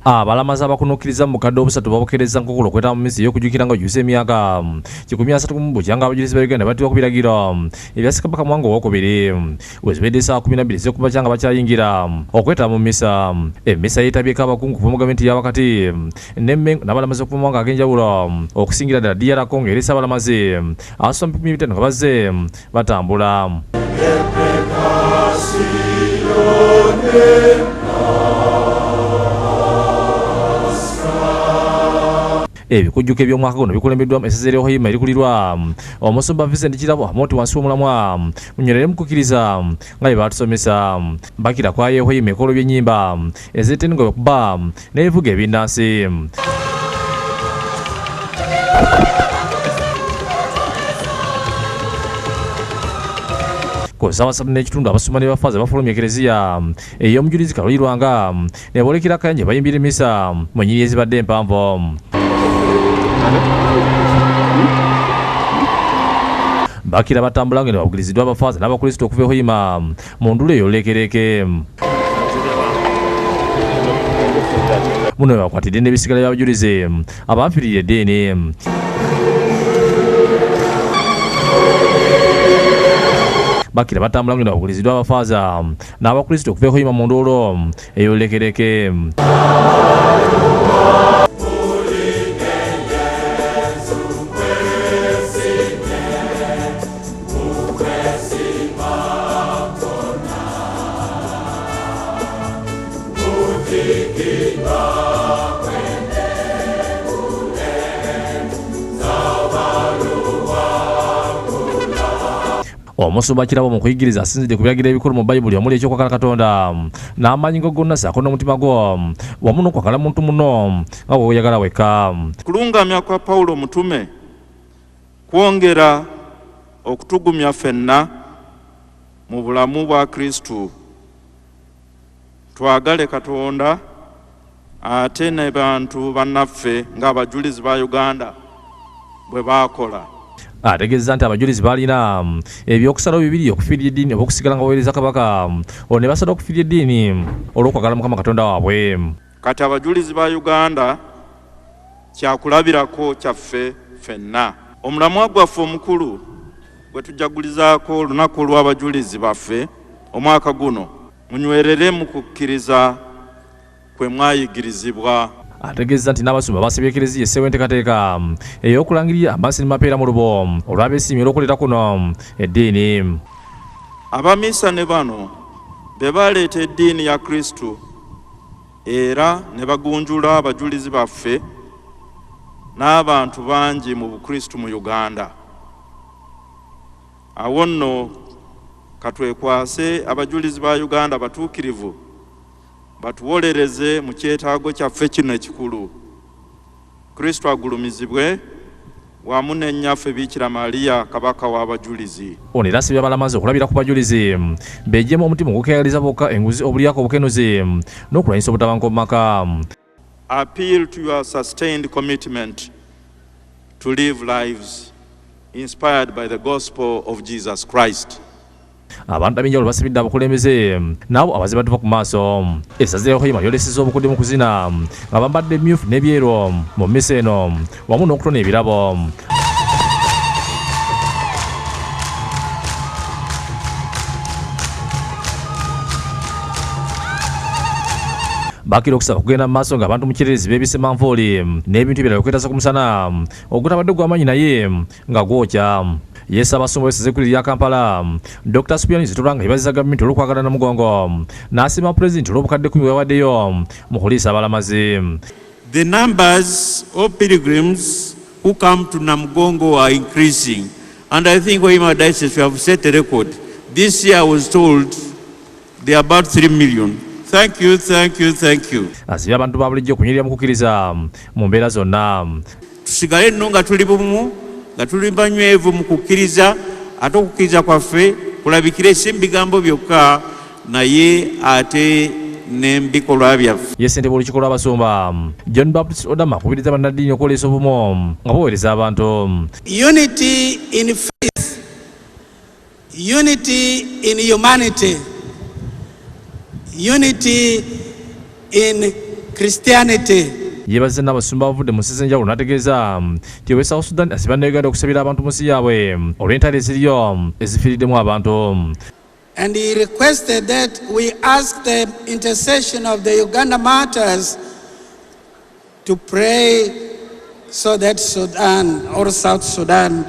Balamazi abakunukkiriza mu kadde obusatu babokereza nkokolo okweta mu Mmisa ey'okujjukira nga ojjuza emyaka 30 nga abajulizi ba Uganda battibwa ku biragiro ebya Ssekabaka Mwanga II wezibedde essaawa 12 ez'okumakya nga bakyayingira okweta mu Mmisa. Emmisa yeetabyeko abakungu kuva mu gavumenti ey'awakati n'abalamazi okuva mu mawanga ag'enjawulo okusingira ddala DR Congo erisa abalamazi asoma 500 nga bazze batambula. Ebikujjuko eby'omwaka guno bikulembeddwamu essaza ery'Obeid erikulirwa omusumba Vincent Kirabo Amoti wansi w'omulamwa munywerere mukukkiriza nga bye batusomesa bakira kwa Obeid ekolo by'ennyimba ez'etengo okuba n'ebivuga ebinnansi. Kusaba n'ekitundu abasumba ne bafaaza bafulumya ekereziya ey'omujulizi Kalolirwanga ne boolekera Kayanja bayimbira Mmisa mu nnyiriri ezibadde empanvu. Bakira batambula nga ne babugiriziddwa abafaaza n'Abakristu okuva Obeid mu ndula ey'olulekereke. Muno bakwatidde n'ebisigala by'abajulizi abafiirira eddiini. Bakira batambula nga ne babugiriziddwa abafaaza n'Abakristu okuva Obeid mu ndula ey'olulekereke. Omusumba Kirabo mu kuyigiriza asinzidde ku biragiro ebikulu mu Bayibuli omuli ekyokwagala Katonda n'amaanyi go gonna ssaako n'omutima gwo wamu n'okwagala muntu muno nga bwe weeyagala wekka. Kulungamya kwa Pawulo mutume kwongera okutugumya ffenna mu bulamu bwa Kristu twagale Katonda ate ne bantu bannaffe ng'abajulizi ba Uganda bwe baakola. Ategeeza nti abajulizi balina ebyokusalawo bibiri okufiirira eddiini oba okusigala nga baweereza kabaka olwo ne basala okufiirira eddiini olw'okwagala Mukama Katonda waabwe. Kati abajulizi ba Uganda kyakulabirako kyaffe ffenna. Omulamwa gwaffe omukulu gwe tujagulizaako olunaku olw'abajulizi baffe omwaka guno munywerere mu kukkiriza kwe mwayigirizibwa. Ategeeza nti n'abasumba basabye ekereziya esseewo enteekateeka ey'okulangirira amasi n'amapeera mu lubo olw'abeesiimye olw'okuleeta kuno eddiini. Abamisa ne bano be baleeta eddiini ya Kristu era ne bagunjula abajulizi baffe n'abantu bangi mu Bukristu mu Uganda. Awo nno katwekwase abajulizi ba Uganda batuukirivu batuwolereze mu kyetaago kyaffe kino ekikulu. Kristo agulumizibwe wamu ne nnyaffe Bikira Mariya kabaka w'abajulizi. Ono era asabye Balamazi okulabira ku bajulizi beejjemu omutima ogukeyaliza bokka enguzi obulyako obukenuzi n'okulwanyisa obutabanguko mu maka. Appeal to your sustained commitment to live lives inspired by the gospel of Jesus Christ. Abantu ab'enjawulo basabidde abakulembeze nabo abaze batuva ku maaso. Essaza ly'Obeid lyolesezza obukudde mu kuzina nga bambadde emyufu n'ebyeru mu Mmisa eno wamu n'okutona ebirabo. Bakira okusaba kugenda mu maaso ng'abantu mu kirerezi beebise manvuuli n'ebintu ebirala okwetaasa ku musana ogutabadde gw'amaanyi naye nga gwokya. Yesu abasumba b'essaza ekkulu erya Kampala Dr. Spiani Zitulanga yeebaziza gavumenti olw'okwagala Namugongo n'asiima pulezidenti olw'obukadde 10 bwebawaddeyo mu kuliisa abalamazi. The numbers of pilgrims who come to Namugongo are increasing, and I think we have set a record. This year I was told there are about 3 million. Thank you, thank you, thank you. Asibye abantu ba bulijjo okunywerera mu kukkiriza mu mbeera zonna. Tusigale nno nga tuli bumu, nga tuli banywevu mu kukkiriza, ate okukkiriza kwaffe kulabikire si bigambo byokka naye ate n'ebikolwa byaffe. Ye ssentebe w'olukiiko lw'abasumba John Baptist Odama akubiriza bannaddiini okwoleesa obumu nga baweereza abantu. Unity in faith, unity in humanity, unity in Christianity. yebaze n'abasumba bavudde mu nsi ez'enjawulo n'ategeeza nti ow'e South Sudan asiba Uganda okusabira abantu mu nsi yaabwe olw'entalo eziriyo ezifiiriddemu abantu. And he requested that we ask the intercession of the Uganda martyrs to pray so that Sudan or South Sudan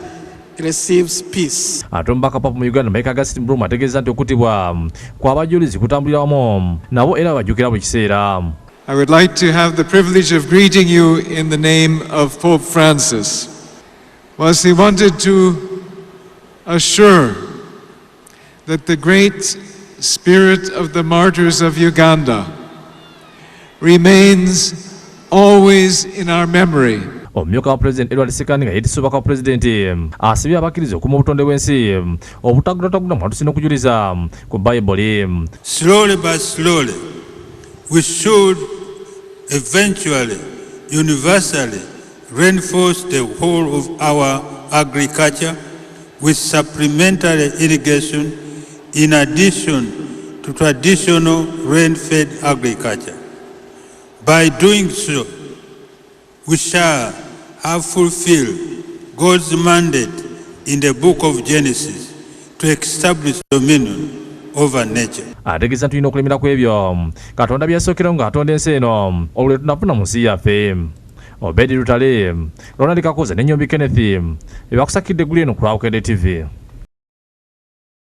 receives peace. Ate omubaka papa mu Uganda Mike Augustine Bloom ategeeza nti okutibwa kw'abajulizi kutambulira wamu nabo era bajjukira buli kiseera. I would like to have the privilege of greeting you in the name of Pope Francis. Whilst he wanted to assure that the great spirit of the martyrs of Uganda remains always in our memory. Omumyuka wa President Edward Sekandi nga yeetisse obubaka wa Pulezidenti asibye abakkiriza okuuma obutonde bw'ensi obutagulatagula mu tusina okujuliza ku Bayibuli. Slowly but slowly, we should eventually, universally, reinforce the whole of our agriculture with supplementary irrigation in addition to traditional rain-fed agriculture. By doing so, we shall have fulfilled God's mandate in the book of Genesis to establish dominion over nature. Ategeeza tulina okulemera ku ebyo Katonda byasookerawo ng'atonda ensi eno olwo tunafuna mu nsi yaffe. Obeid Lutale, Ronald Kakooza ne Nyombi Kenneth, ebakusakidde eggulu eno ku Bukedde TV.